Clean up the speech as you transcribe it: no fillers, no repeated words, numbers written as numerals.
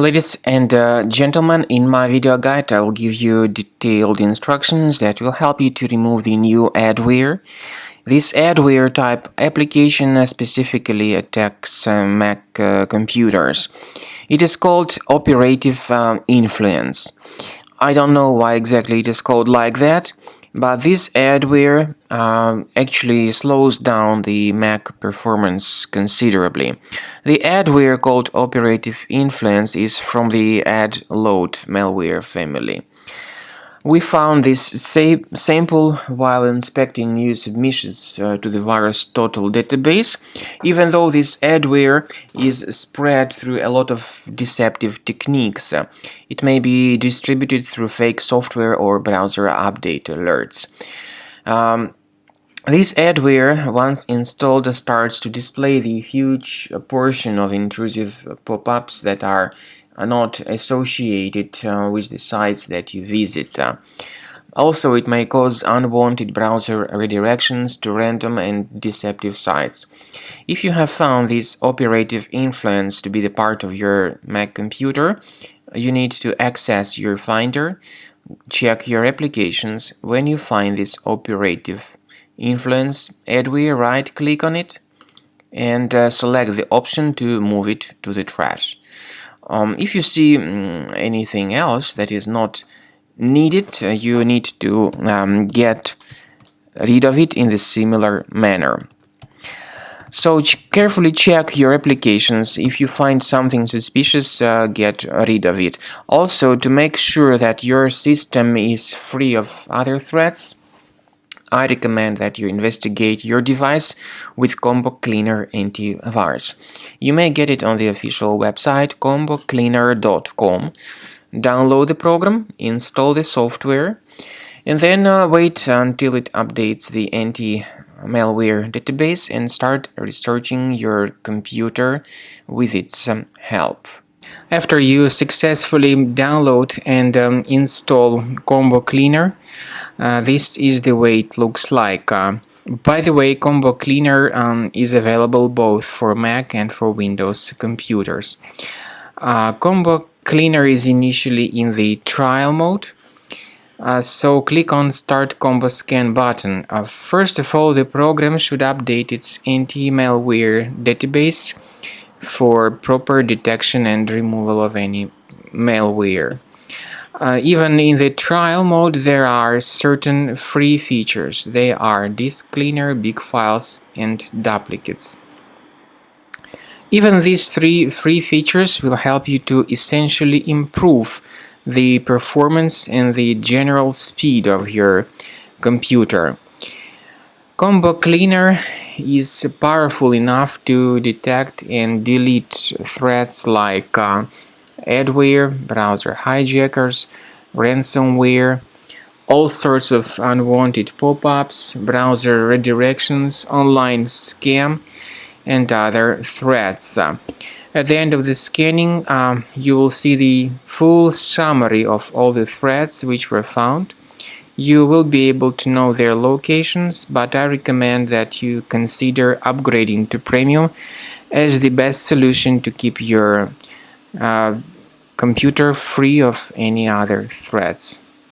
Ladies and gentlemen, in my video guide I will give you detailed instructions that will help you to remove the new adware. This adware type application specifically attacks Mac computers. It is called OperativeInfluence. I don't know why exactly it is called like that, but this adware actually slows down the Mac performance considerably. The adware called OperativeInfluence is from the adload malware family. We found this sample while inspecting new submissions to the VirusTotal database, even though this adware is spread through a lot of deceptive techniques. It may be distributed through fake software or browser update alerts. This adware, once installed, starts to display the huge portion of intrusive pop-ups that are not associated with the sites that you visit. Also, it may cause unwanted browser redirections to random and deceptive sites. If you have found this OperativeInfluence to be the part of your Mac computer, you need to access your Finder, check your applications. When you find this OperativeInfluence adware, right-click on it and select the option to move it to the trash. If you see anything else that is not needed, you need to get rid of it in the similar manner. So carefully check your applications. If you find something suspicious, get rid of it. Also, to make sure that your system is free of other threats, I recommend that you investigate your device with Combo Cleaner Antivirus. You may get it on the official website combocleaner.com. Download the program, install the software, and then wait until it updates the anti-malware database and start researching your computer with its help. After you successfully download and install Combo Cleaner, this is the way it looks like. By the way, Combo Cleaner is available both for Mac and for Windows computers. Combo Cleaner is initially in the trial mode, so click on Start Combo Scan button. First of all, the program should update its anti-malware database for proper detection and removal of any malware. Even in the trial mode, there are certain free features. They are Disk Cleaner, Big Files, and Duplicates. Even these three free features will help you to essentially improve the performance and the general speed of your computer. Combo Cleaner is powerful enough to detect and delete threats like adware, browser hijackers, ransomware, all sorts of unwanted pop-ups, browser redirections, online scam, and other threats. At the end of the scanning, you will see the full summary of all the threats which were found. You will be able to know their locations, but I recommend that you consider upgrading to Premium as the best solution to keep your computer free of any other threats.